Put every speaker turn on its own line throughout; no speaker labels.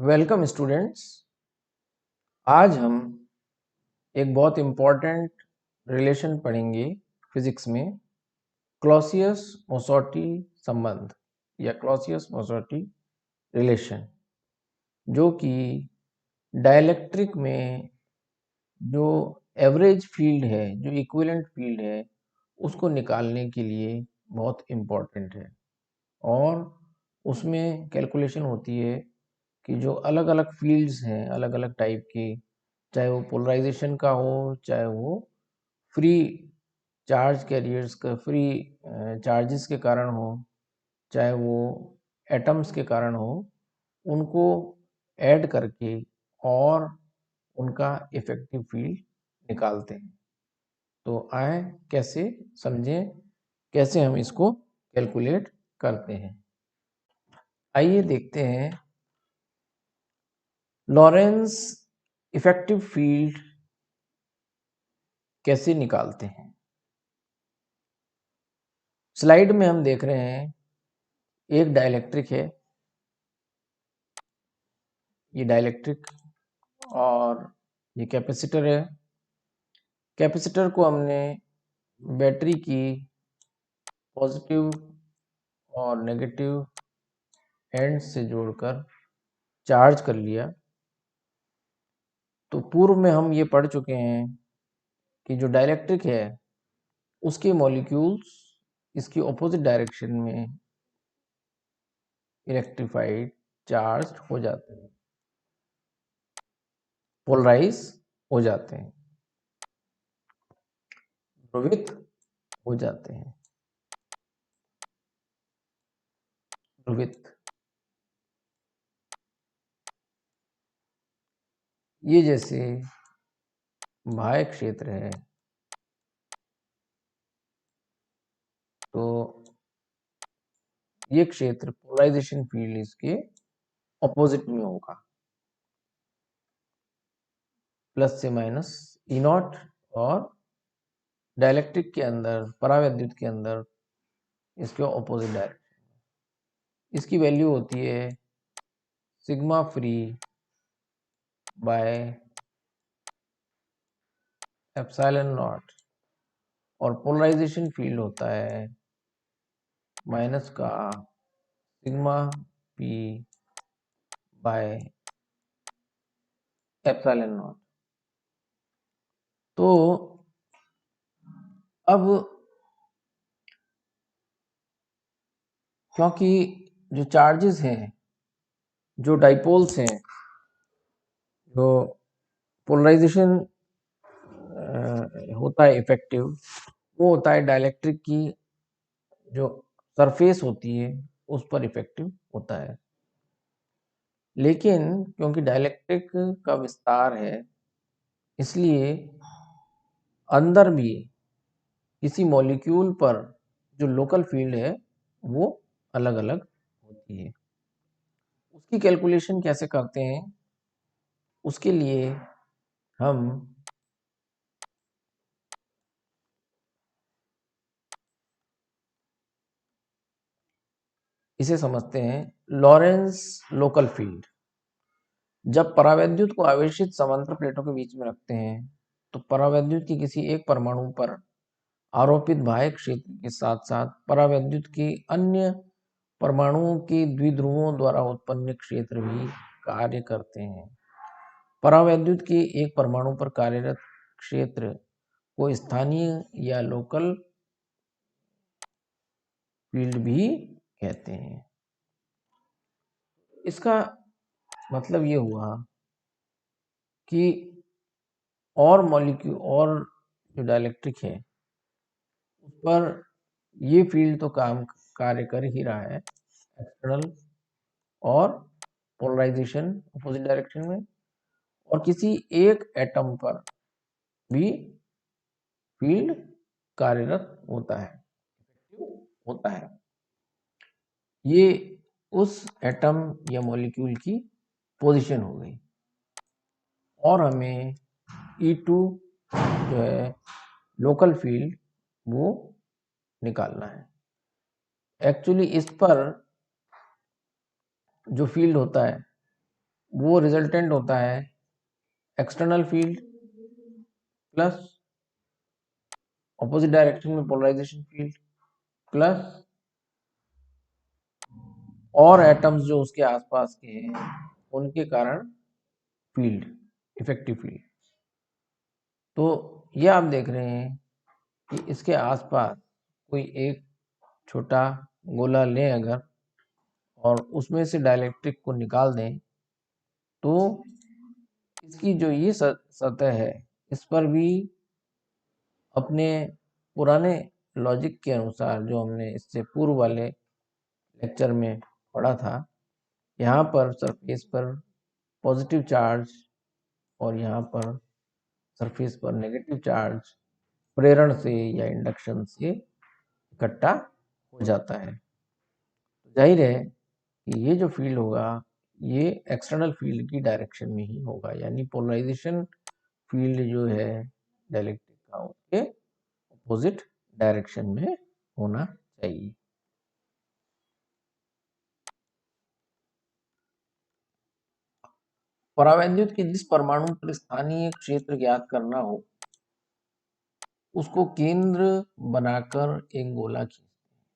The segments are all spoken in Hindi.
Welcome students. आज हम एक बहुत इम्पॉर्टेंट रिलेशन पढ़ेंगे फिजिक्स में, क्लॉसियस-मोसॉर्टी संबंध या क्लॉसियस-मोसॉर्टी रिलेशन, जो कि डाइलेक्ट्रिक में जो एवरेज फील्ड है, जो इक्विवेलेंट फील्ड है, उसको निकालने के लिए बहुत इम्पॉर्टेंट है। और उसमें कैलकुलेशन होती है कि जो अलग-अलग फील्ड्स हैं, अलग-अलग टाइप की, चाहे वो पोलराइजेशन का हो, चाहे वो फ्री चार्ज कैरियर्स का फ्री चार्जेस के कारण हो, चाहे वो एटम्स के कारण हो, उनको ऐड करके और उनका इफेक्टिव फील्ड निकालते हैं। तो आए कैसे समझें, कैसे हम इसको कैलकुलेट करते हैं। आइए देखते हैं लॉरेंस इफेक्टिव फील्ड कैसे निकालते हैं। स्लाइड में हम देख रहे हैं एक डाइलेक्ट्रिक है, ये डाइलेक्ट्रिक, और ये कैपेसिटर है। कैपेसिटर को हमने बैटरी की पॉजिटिव और नेगेटिव एंड से जोड़कर चार्ज कर लिया। तो पूर्व में हम ये पढ़ चुके हैं कि जो डाइलेक्ट्रिक है उसके मॉलिक्यूल्स इसकी ऑपोजिट डायरेक्शन में इलेक्ट्रिफाइड चार्ज हो जाते हैं, पोलराइज हो जाते हैं, ध्रुवित हो जाते हैं, ध्रुवित। ये जैसे बाह्य क्षेत्र है, तो ये क्षेत्र पोलराइजेशन फील्ड इसके ऑपोजिट में होगा, प्लस से माइनस ई नॉट। और डाइलेक्ट्रिक के अंदर, परावैद्युत के अंदर इसके ऑपोजिट डायरेक्शन। इसकी वैल्यू होती है sigma free by epsilon not, और पोलराइजेशन फील्ड होता है माइनस का sigma P by epsilon naught. तो अब क्योंकि जो चार्जेस हैं, जो डाइपोल्स हैं, जो पोलराइजेशन होता है इफेक्टिव, वो होता है डाइलेक्ट्रिक की जो सरफेस होती है उस पर इफेक्टिव होता है। लेकिन क्योंकि डाइलेक्ट्रिक का विस्तार है, इसलिए अंदर भी किसी मॉलिक्यूल पर जो लोकल फील्ड है वो अलग अलग होती है। उसकी कैलकुलेशन कैसे करते हैं, उसके लिए हम इसे समझते हैं लॉरेंस लोकल फील्ड। जब परावैद्युत को आवेशित समांतर प्लेटों के बीच में रखते हैं, तो परावैद्युत की किसी एक परमाणु पर आरोपित बाह्य क्षेत्र के साथ साथ परावैद्युत की अन्य परमाणुओं के द्विध्रुवों द्वारा उत्पन्न क्षेत्र भी कार्य करते हैं। परावैद्युत के एक परमाणु पर कार्यरत क्षेत्र को स्थानीय या लोकल फील्ड भी कहते हैं। इसका मतलब ये हुआ कि और मॉलिक्यूल और जो डाइलेक्ट्रिक है उस पर ये फील्ड तो कार्य कर ही रहा है, एक्सटर्नल और पोलराइजेशन अपोजिट डायरेक्शन में, और किसी एक एटम पर भी फील्ड कार्यरत होता है। ये उस एटम या मॉलिक्यूल की पोजीशन हो गई, और हमें E2 जो है लोकल फील्ड वो निकालना है। एक्चुअली इस पर जो फील्ड होता है वो रिजल्टेंट होता है external field plus opposite direction में पोलराइजेशन फील्ड प्लस और एटम्स जो उसके आसपास के हैं उनके कारण फील्ड, इफेक्टिव फील्ड। तो ये आप देख रहे हैं कि इसके आसपास कोई एक छोटा गोला लें अगर और उसमें से डाइलेक्ट्रिक को निकाल दें तो इसकी जो ये सतह है इस पर भी अपने पुराने लॉजिक के अनुसार जो हमने इससे पूर्व वाले लेक्चर में पढ़ा था, यहाँ पर सरफेस पर पॉजिटिव चार्ज और यहाँ पर सरफेस पर नेगेटिव चार्ज प्रेरण से या इंडक्शन से इकट्ठा हो जाता है। जाहिर है कि ये जो फील्ड होगा ये एक्सटर्नल फील्ड की डायरेक्शन में ही होगा, यानी पोलराइजेशन फील्ड जो है डाइलेक्ट्रिक का उसके अपोजिट डायरेक्शन में होना चाहिए। परावैद्युत के जिस परमाणु पर स्थानीय क्षेत्र ज्ञात करना हो उसको केंद्र बनाकर एक गोला खींचते हैं।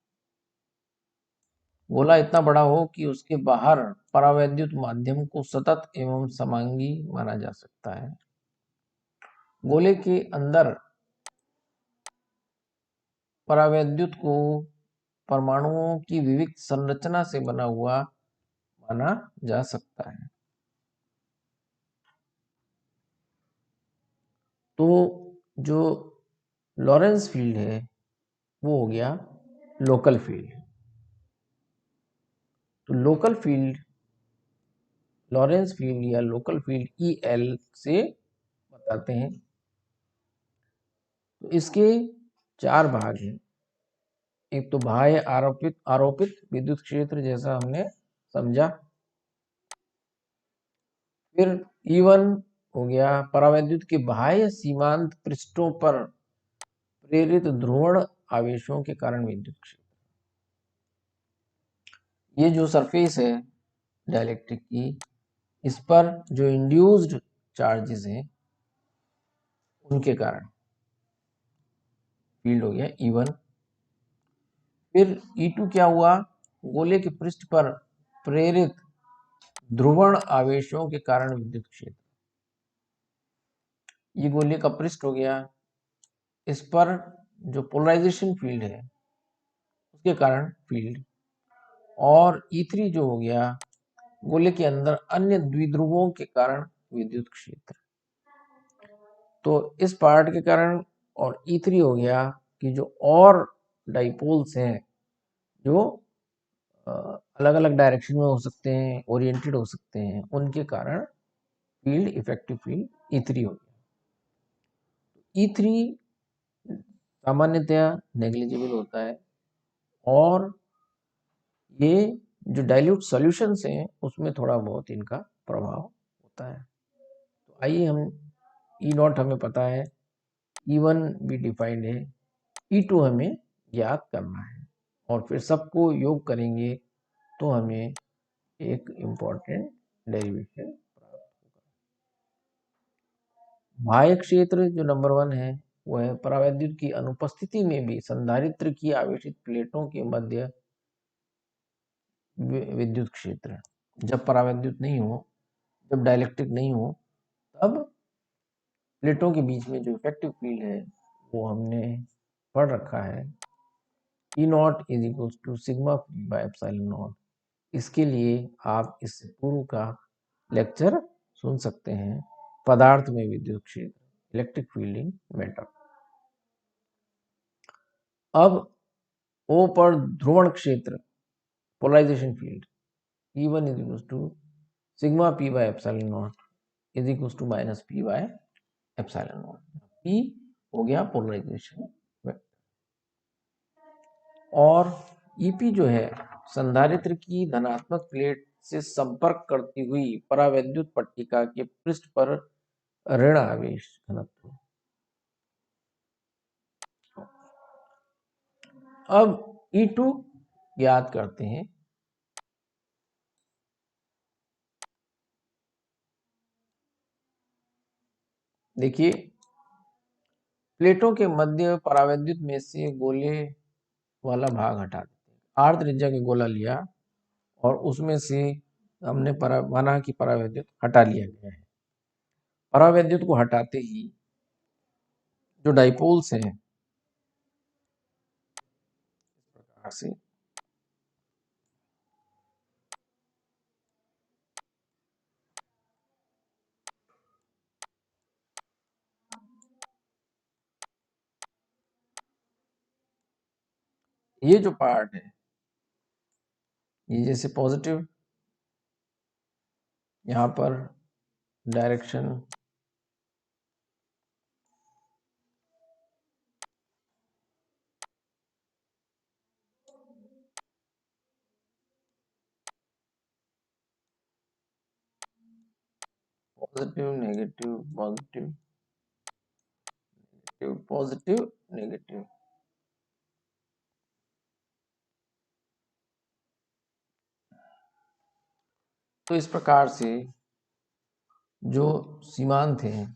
गोला इतना बड़ा हो कि उसके बाहर परावैद्युत माध्यम को सतत एवं समांगी माना जा सकता है। गोले के अंदर परावैद्युत को परमाणुओं की विविध संरचना से बना हुआ माना जा सकता है। तो जो लॉरेंस फील्ड है वो हो गया लोकल फील्ड। तो लोकल फील्ड, लॉरेंस फील्ड या लोकल फील्ड EL से बताते हैं। तो इसके 4 भाग हैं। एक तो बाह्य आरोपित विद्युत क्षेत्र जैसा हमने समझा। फिर E1 हो गया परावैद्युत के बाह्य सीमांत पृष्ठों पर प्रेरित ध्रुवण आवेशों के कारण विद्युत क्षेत्र। ये जो सरफेस है डाइलेक्ट्रिक की, इस पर जो इंड्यूस्ड चार्जेस हैं उनके कारण फील्ड हो गया E1। फिर E2 क्या हुआ, गोले के पृष्ठ पर प्रेरित ध्रुवण आवेशों के कारण विद्युत क्षेत्र। ये गोले का पृष्ठ हो गया, इस पर जो पोलराइजेशन फील्ड है उसके कारण फील्ड। और E3 जो हो गया गोले के अंदर अन्य द्विध्रुवों के कारण विद्युत क्षेत्र। तो इस पार्ट के कारण और E3 हो गया कि जो और डाइपोल्स हैं जो अलग अलग डायरेक्शन में हो सकते हैं, ओरिएंटेड हो सकते हैं, उनके कारण फील्ड, इफेक्टिव फील्ड E3 हो गया। E3 सामान्यतया नेग्लिजिबल होता है और ये जो डाइल्यूट सॉल्यूशंस हैं उसमें थोड़ा बहुत इनका प्रभाव होता है। तो आइए हम E0 हमें पता है, E1 भी डिफाइंड है, E2 हमें याद करना है और फिर सबको योग करेंगे तो हमें एक इम्पॉर्टेंट डेरिवेशन प्राप्त होगा। बाह्य क्षेत्र जो नंबर 1 है वो है परावैद्युत की अनुपस्थिति में भी संधारित्र की आवेशित प्लेटों के मध्य विद्युत क्षेत्र। जब परावैद्युत नहीं हो, जब डाइलेक्ट्रिक नहीं हो, तब प्लेटों के बीच में जो इफेक्टिव फील्ड है वो हमने पढ़ रखा है, E0 is equals to sigma free by epsilon not. इसके लिए आप इससे पूर्व का लेक्चर सुन सकते हैं, पदार्थ में विद्युत क्षेत्र, इलेक्ट्रिक फील्ड इन मैटर। अब O पर ध्रुवण क्षेत्र, polarization field, E1 is equals to sigma P by epsilon naught is equals to minus P by epsilon naught. P हो गया पोलराइजेशन वेक्टर और EP जो है संधारित्र की धनात्मक प्लेट से संपर्क करती हुई परावैद्युत पट्टिका के पृष्ठ पर ऋण आवेश घनत्व। अब E2 याद करते हैं। देखिए, प्लेटों के मध्य परावैद्युत में से गोले वाला भाग हटा देते हैं। आर त्रिज्या के गोला लिया और उसमें से हमने माना कि परावैद्युत हटा लिया गया है। परावैद्युत को हटाते ही जो डाइपोल्स हैं इस प्रकार से ये जो पार्ट है, ये जैसे पॉजिटिव, यहाँ पर direction positive negative positive negative positive negative, तो इस प्रकार से जो सीमांत है,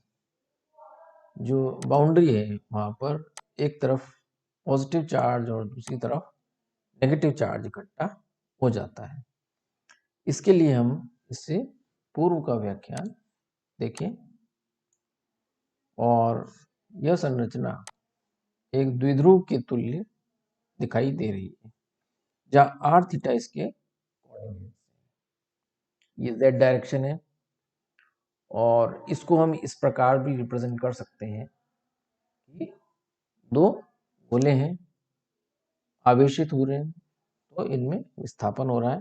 जो बाउंड्री है, वहां पर एक तरफ पॉजिटिव चार्ज और दूसरी तरफ नेगेटिव चार्ज इकट्ठा हो जाता है। इसके लिए हम इससे पूर्व का व्याख्यान देखें और यह संरचना एक द्विध्रुव के तुल्य दिखाई दे रही है, जहां आर थीटा इसके कोऑर्डिनेट्स, ये z डायरेक्शन है और इसको हम इस प्रकार भी रिप्रेजेंट कर सकते हैं कि दो गोले हैं, आवेशित हो रहे हैं, तो इनमें विस्थापन हो रहा है,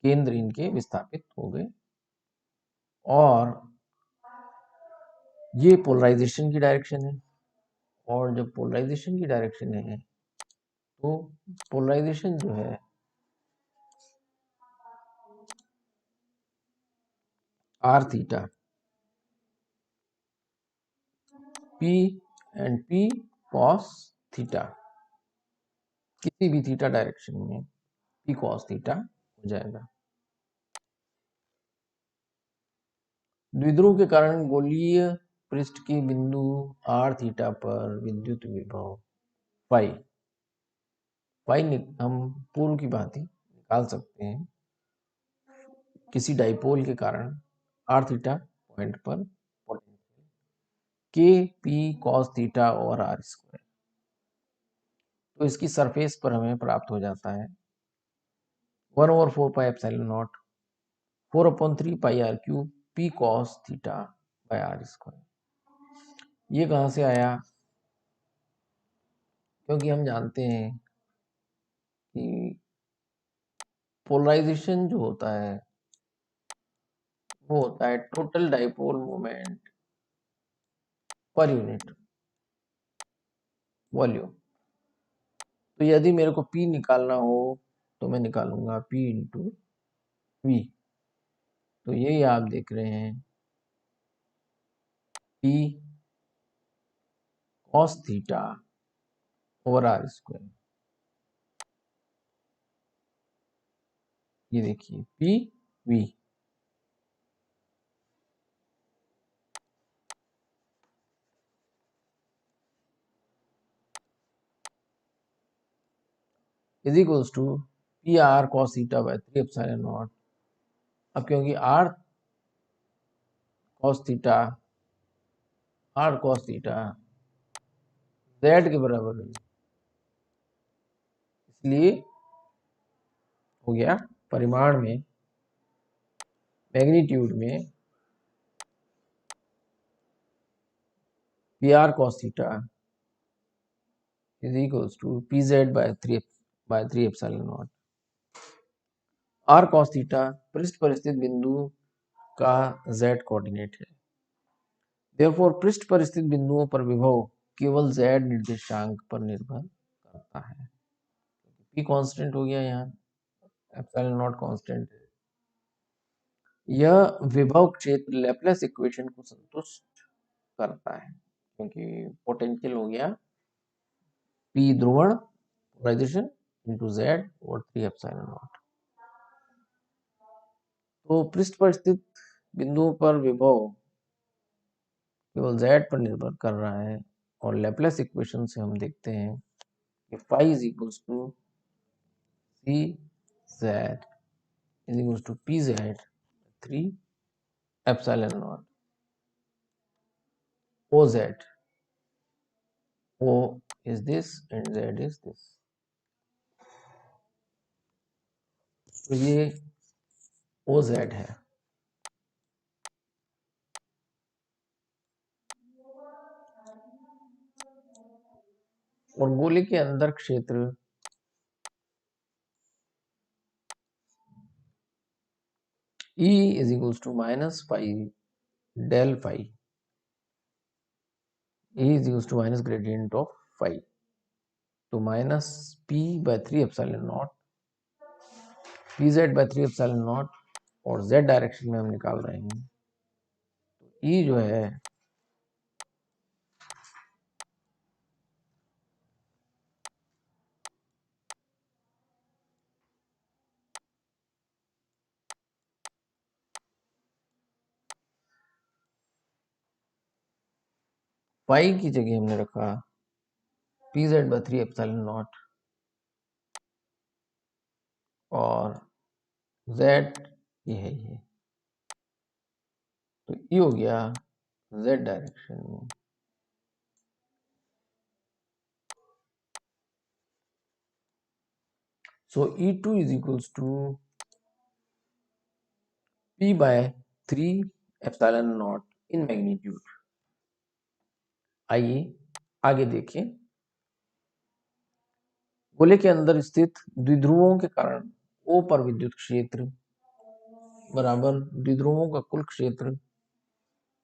केंद्र इनके विस्थापित हो गए और ये पोलराइजेशन की डायरेक्शन है। और जब पोलराइजेशन की डायरेक्शन है तो पोलराइजेशन जो है R theta P and P cos theta, किसी भी थीटा डायरेक्शन में पी कॉस थीटा हो जाएगा। द्विध्रुव के कारण गोलीय पृष्ठ के बिंदु आर थीटा पर विद्युत विभव फाई हम पूर्व की भांति निकाल सकते हैं किसी डाइपोल के कारण आर थीटा पॉइंट पर पोटेंशियल के पी कॉस थीटा और आर स्क्वायर, तो इसकी सरफेस पर हमें प्राप्त हो जाता है 1/4 pi epsilon naught 4/3 pi R cube P cos theta by R square. ये कहाँ से आया? क्योंकि हम जानते हैं कि पोलराइजेशन जो होता है वो होता है total dipole moment per unit volume. तो यदि मेरे को P निकालना हो तो मैं निकालूंगा P इंटू V। तो यही आप देख रहे हैं P cos theta over R square. ये देखिए P V, is equals to P R cos theta by 3 epsilon not. अब क्योंकि आर कॉस थीटा z के बराबर है, इसलिए हो गया परिमाण में, मैग्नीट्यूड में P R cos theta is equals to P Z by 3 epsilon naught. R cos theta पृष्ठ पर स्थित बिंदु का z कोऑर्डिनेट है। देयरफॉर पृष्ठ पर स्थित बिंदुओं पर विभव केवल z निर्देशांक पर निर्भर करता है। p कांस्टेंट हो गया, यहाँ एप्सिलॉन नॉट कांस्टेंट है। यह विभव क्षेत्र लैप्लेस इक्वेशन को संतुष्ट करता है क्योंकि पोटेंशियल हो गया p ध्रुवण पोलराइजेशन इंटू z और 3 एप्सिलॉन नॉट। तो पृष्ठ पर स्थित बिंदुओं पर विभव केवल z पर निर्भर कर रहा है, और लैपलेस इक्वेशन से हम देखते हैं कि phi is equals to C Z is equals to P Z 3 epsilon naught O Z, O is this and z is this। तो ये ओ जेड है, और गोले के अंदर क्षेत्र E is equals to minus phi del phi, E is equals to minus gradient of phi, तो minus p by 3 epsilon not pz by 3 epsilon not, और z डायरेक्शन में हम निकाल रहे हैं, तो E जो है phi की जगह हमने रखा pz by 3 epsilon नॉट, और z ये है ये, तो E हो गया z डायरेक्शन में। So E2 is equals to P by 3 epsilon not in magnitude. आइए आगे देखें, गोले के अंदर स्थित द्विध्रुवों के कारण O पर विद्युत क्षेत्र बराबर द्विध्रुवों का कुल क्षेत्र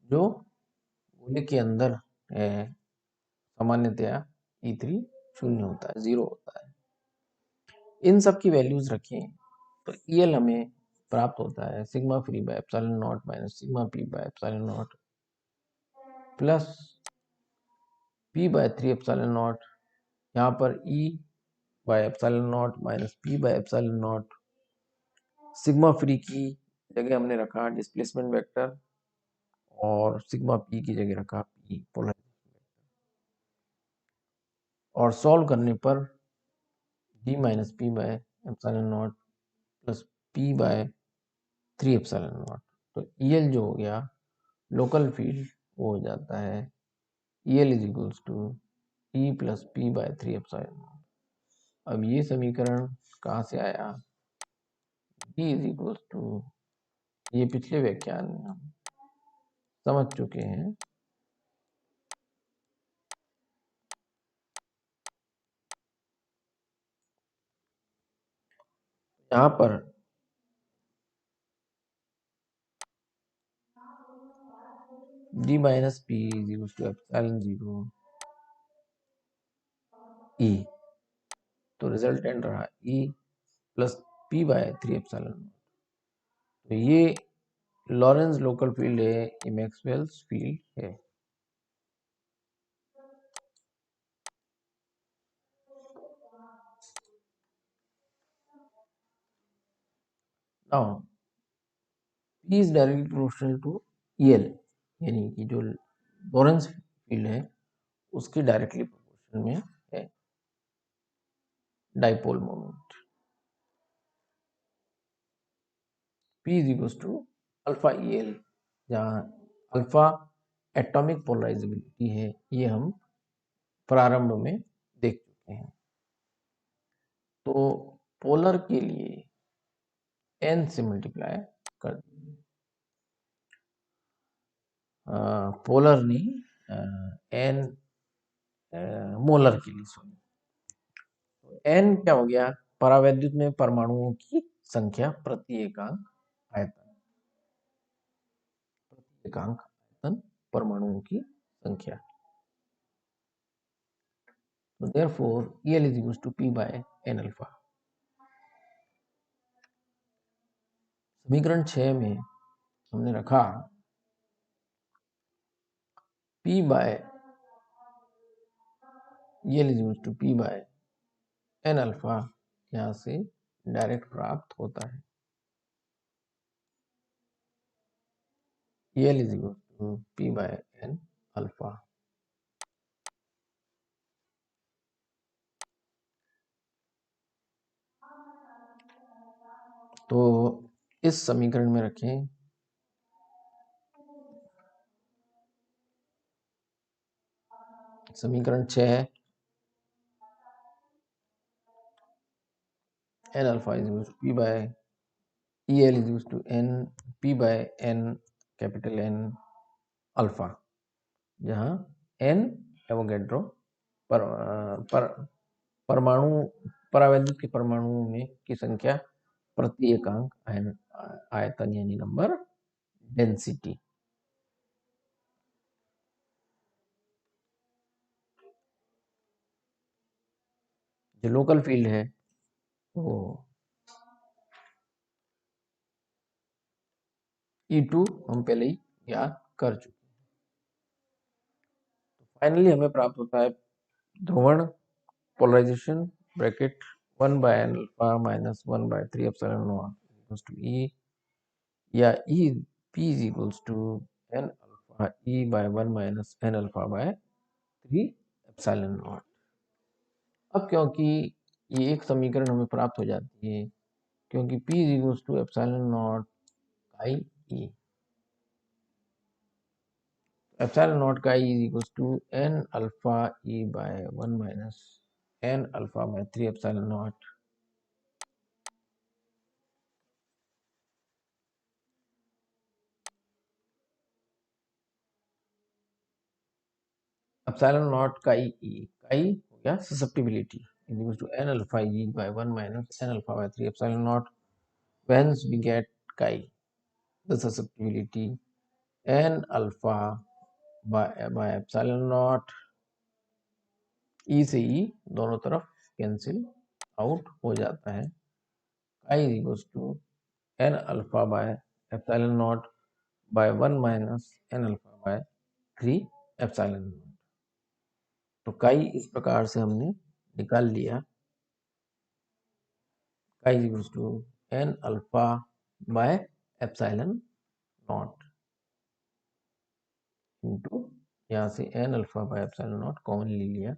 जो गोले के अंदर है, सामान्यतया E3 शून्य होता है, 0 होता है। इन सब की वैल्यूज रखें तो EL हमें प्राप्त होता है sigma free by epsilon naught minus sigma P by epsilon naught plus P by 3 epsilon naught, यहाँ पर E by epsilon naught minus P by epsilon naught, sigma free की जगह हमने रखा डिस्प्लेसमेंट वेक्टर, और सिग्मा पी की जगह रखा पी पोलराइजेशन वेक्टर, और सॉल्व करने पर d minus P by epsilon naught plus p by 3 epsilon naught, तो EL जो हो गया लोकल फील्ड वो हो जाता है EL is equals to E plus P by 3 epsilon not. अब ये समीकरण कहाँ से आया, D इज इक्वल्स टू, ये पिछले व्याख्यान में हम समझ चुके हैं, यहाँ पर d minus P is equals to epsilon 0 E, तो रिजल्टेंट रहा E plus P by 3 epsilon, तो ये लॉरेंस लोकल फील्ड है, ये मैक्सवेल्स फील्ड है। Now P is directly proportional to EL, यानी कि जो लॉरेंस फील्ड है उसकी डायरेक्टली प्रोपोर्शनल में है dipole moment. P is equals to alpha EL, जहाँ अल्फा एटॉमिक पोलराइजेबिलिटी है, ये हम प्रारंभ में देख चुके हैं। तो पोलर के लिए n से मल्टीप्लाई कर देंगे, पोलर नहीं n मोलर के लिए, सॉरी n क्या हो गया, परावैद्युत में परमाणुओं की संख्या प्रति एकांक आयतन, प्रति एकांक आयतन परमाणुओं की संख्या, तो therefore EL is equals to P by n alpha. समीकरण 6 में हमने रखा P by EL is equals to P by n alpha, यहाँ से डायरेक्ट प्राप्त होता है EL is equals to P by n alpha. तो इस समीकरण में रखें समीकरण 6 N alpha is equal to P by E L is equal to N P by N capital N alpha, जहाँ एन एवोगैड्रो परमाणु परावैद्युत के परमाणुओं में की संख्या प्रति एकांक आयतन यानी नंबर डेंसिटी। जो लोकल फील्ड है वो E2 हम पहले ही ज्ञात कर चुके हैं। फाइनली हमें प्राप्त होता है ध्रुवण polarization bracket 1 by n alpha minus 1 by 3 epsilon not equals to E या E P is equals to n alpha E by 1 minus n alpha by 3 epsilon not. अब क्योंकि ये एक समीकरण हमें प्राप्त हो जाती है, क्योंकि P is equals to epsilon not I E, epsilon not का I is equals to n alpha E by 1 minus n alpha by 3 epsilon not. Epsilon not का I हो गया susceptibility is equals to n alpha E by 1 minus n alpha by 3 epsilon naught. Whence we get chi, the susceptibility n alpha by epsilon naught E से E दोनों तरफ कैंसिल आउट हो जाता है। chi is equals to n alpha by epsilon naught by 1 minus n alpha by 3 epsilon naught। तो chi इस प्रकार से हमने निकाल लिया, chi is equals to n alpha by epsilon naught into यहाँ से n alpha by epsilon naught common ले लिया,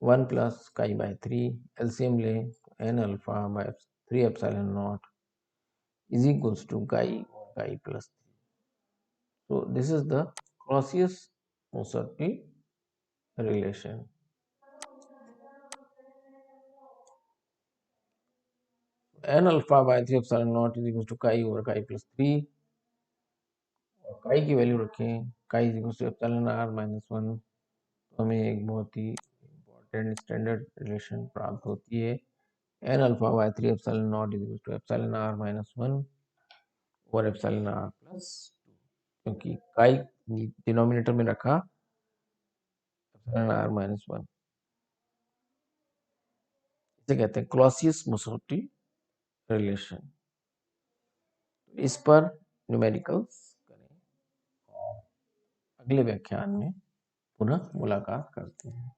1 प्लस काई बाय 3 एलसीएम ले n alpha by 3 epsilon naught is equals to chi और chi plus 3। So this is the Clausius-Mosotty relation. n alpha by 3 epsilon naught is equals to chi over chi plus 3, और काई की वैल्यू रखें, chi is equals to epsilon r minus 1। तो हमें एक बहुत ही इम्पोर्टेंट स्टैंडर्ड रिलेशन प्राप्त होती है, n alpha by 3 epsilon naught is equal to epsilon r minus 1 और एप्सिलॉन r प्लस 2, क्योंकि काई डिनोमिनेटर में रखा एप्सिलॉन r माइनस 1। इसे कहते हैं क्लॉसियस-मोसोटी रिलेशन। इस पर न्यूमेरिकल्स करें और अगले व्याख्यान में पुनः मुलाकात करते हैं।